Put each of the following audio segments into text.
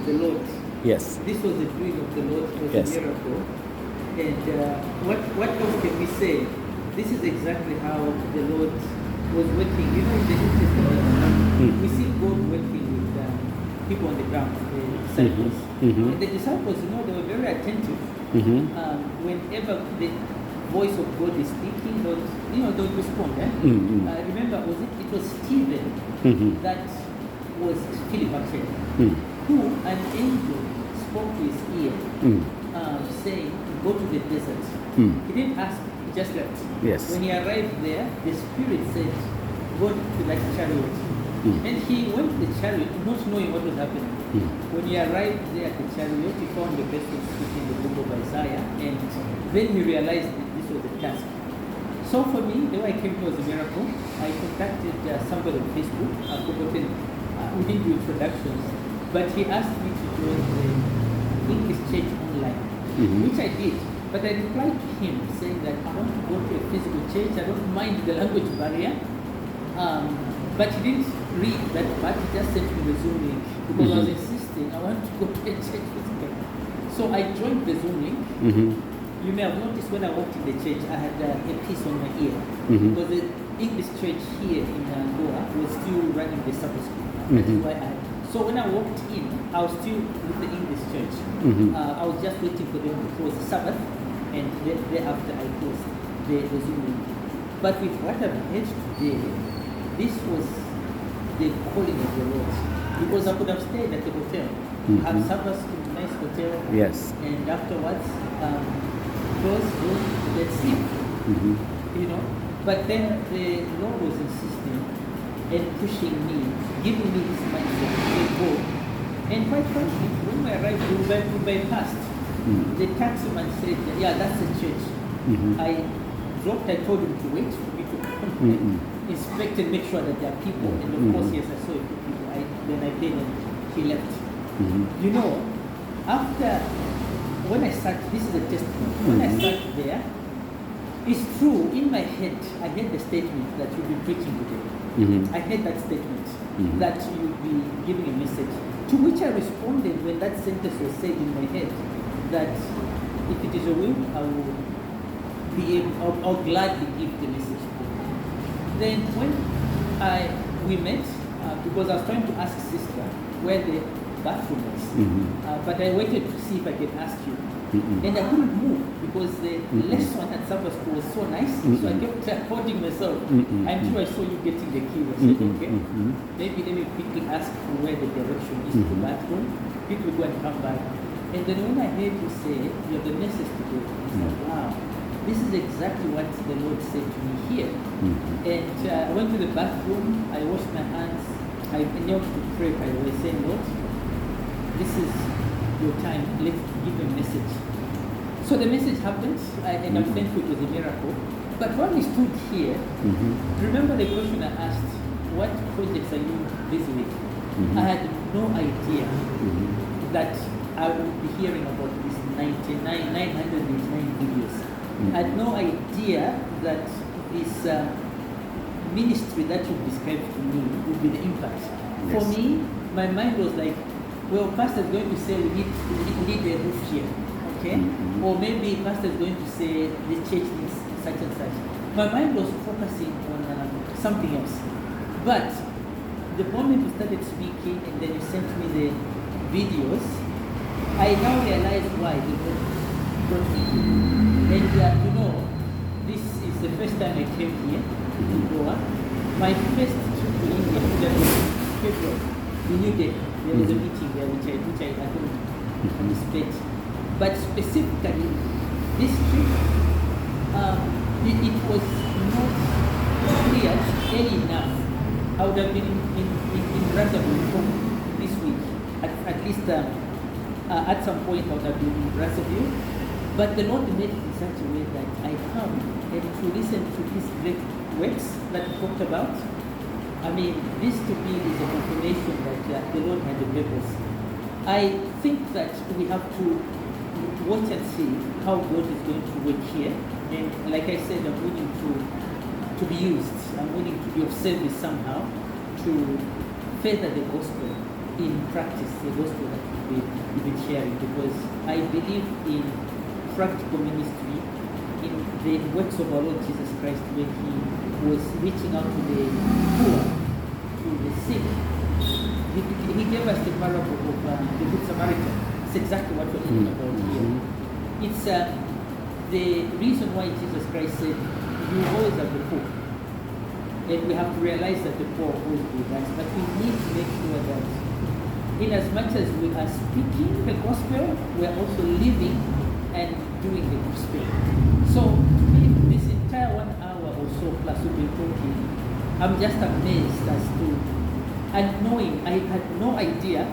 the Lord. Yes. This was the doing of the Lord. It was Yes. a miracle. And what else can we say? This is exactly how the Lord was working. You know, in the New Testament, we see God working with people on the ground, the disciples. And the disciples, you know, they were very attentive. Whenever the voice of God is speaking, they'll respond. Remember, it was Stephen that was Philip actually, who an angel spoke to his ear, saying, "Go to the desert." He didn't ask; he just left. Yes. When he arrived there, the Spirit said, "Go to that chariot." And he went to the chariot, not knowing what was happening. When he arrived there at the chariot, he found the vessel speaking the book of Isaiah, and then he realized that this was a task. So for me, the way I came to was a miracle. I contacted somebody on Facebook. I've forgotten. We didn't do introductions, but he asked me to join the English church online, which I did. But I replied to him saying that I want to go to a physical church. I don't mind the language barrier. But he didn't read that part. He just sent me the Zoom link because I was insisting I want to go to a church physically. So I joined the Zoom link. You may have noticed when I walked in the church, I had a piece on my ear because the English church here in Goa was still running the Sabbath school. That is why So when I walked in, I was still with the English church. I was just waiting for them to close the Sabbath, and thereafter I closed the Zoom link. But with what I've heard today, this was the calling of the Lord. Because I could have stayed at the hotel, have Sabbath in a nice hotel, Yes. and afterwards close room, let's sleep. You know. But then the Lord was insisting and pushing me, giving me this mindset to go. And quite frankly, when we arrived, we bypassed. The taximan said, "Yeah, that's the church." I told him to wait for me to come inspect and make sure that there are people. And of course, yes, I saw a few people. Then I paid and he left. You know, when I sat, this is a testimony, when I sat there, it's true, in my head, I heard the statement that you'll be preaching today. I heard that statement, that you'll be giving a message. To which I responded when that sentence was said in my head, that if it is your will, I'll gladly give the message to you. Then when we met, because I was trying to ask sister where the bathroom was, but I waited to see if I could ask you. And I couldn't move because the lesson at Sabbath school was so nice, so I kept holding myself until I saw you getting the key. I said, okay, maybe let me quickly ask for where the direction is to the bathroom. Quickly go and come back. And then when I heard you say, you have the message to go, I said, wow, this is exactly what the Lord said to me here. And I went to the bathroom, I washed my hands, I knelt to pray, I was saying, Lord, this is your time, let's give a message. So the message happened, and I'm thankful it was a miracle. But when we stood here, remember the question I asked, what projects are you busy with? I had no idea that I would be hearing about these 999 videos. I had no idea that this ministry that you described to me would be the impact. For me, my mind was like, well, pastor is going to say we need a roof here, okay? Or maybe pastor is going to say the church needs such and such. My mind was focusing on something else. But the moment you started speaking and then you sent me the videos, I now realize why the Lord brought me here. And you know, this is the first time I came here to Goa. My first trip to India was February, the New Day. There was a meeting there which I couldn't participate. But specifically, this trip, it was not clear early enough. I would have been in Brazzaville this week. At least at some point I would have been in Brazzaville. But the Lord made it in such a way that I come and to listen to these great works that we talked about. I mean, this to me is a confirmation that the Lord had a purpose. I think that we have to watch and see how God is going to work here. And like I said, I'm willing to be used. I'm willing to be of service somehow to further the gospel in practice, the gospel that we even sharing, because I believe in practical ministry, in the works of our Lord Jesus Christ when he was reaching out to the poor, to the sick. He gave us the parable of the Good Samaritan. It's exactly what we're talking about here. It's the reason why Jesus Christ said, you always have the poor. And we have to realize that the poor always with us. But we need to make sure that in as much as we are speaking the gospel, we are also living and doing the gospel. So to me, this entire 1 hour or so plus we've been talking, I'm just amazed as to, and knowing I had no idea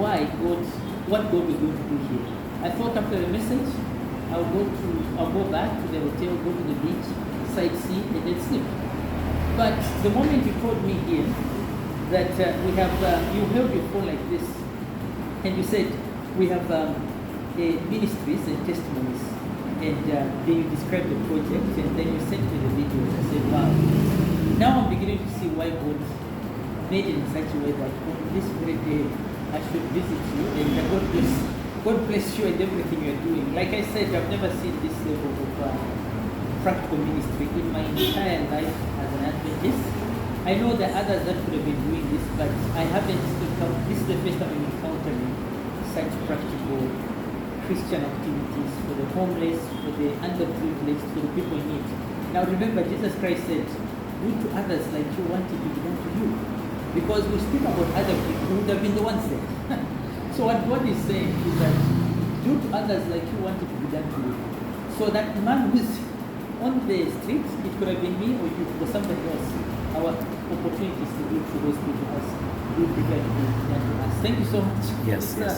what God was going to do here. I thought after the message, I'll go back to the hotel, go to the beach, sightsee, and then sleep. But the moment you told me here that we have, you held your phone like this, and you said we have ministries and testimonies, and then you described the project, and then you sent me the videos. I said, wow. Now I'm beginning to see why God made it in such a way that on this very day I should visit you, and God bless you and everything you're doing. Like I said, I've never seen this level of practical ministry in my entire life as an Adventist. I know that others that could have been doing this, but I haven't encountered, this is the first time I'm encountering such practical Christian activities for the homeless, for the underprivileged, for the people in need. Now remember, Jesus Christ said, do to others like you want it to be done to you. Because we speak about other people who would have been the ones there. So what God is saying is that do to others like you want it to be done to you. So that man who's on the street, it could have been me or you or somebody else. Our opportunity is to do to those people as we prepare to do that to us. Thank you so much. Yes.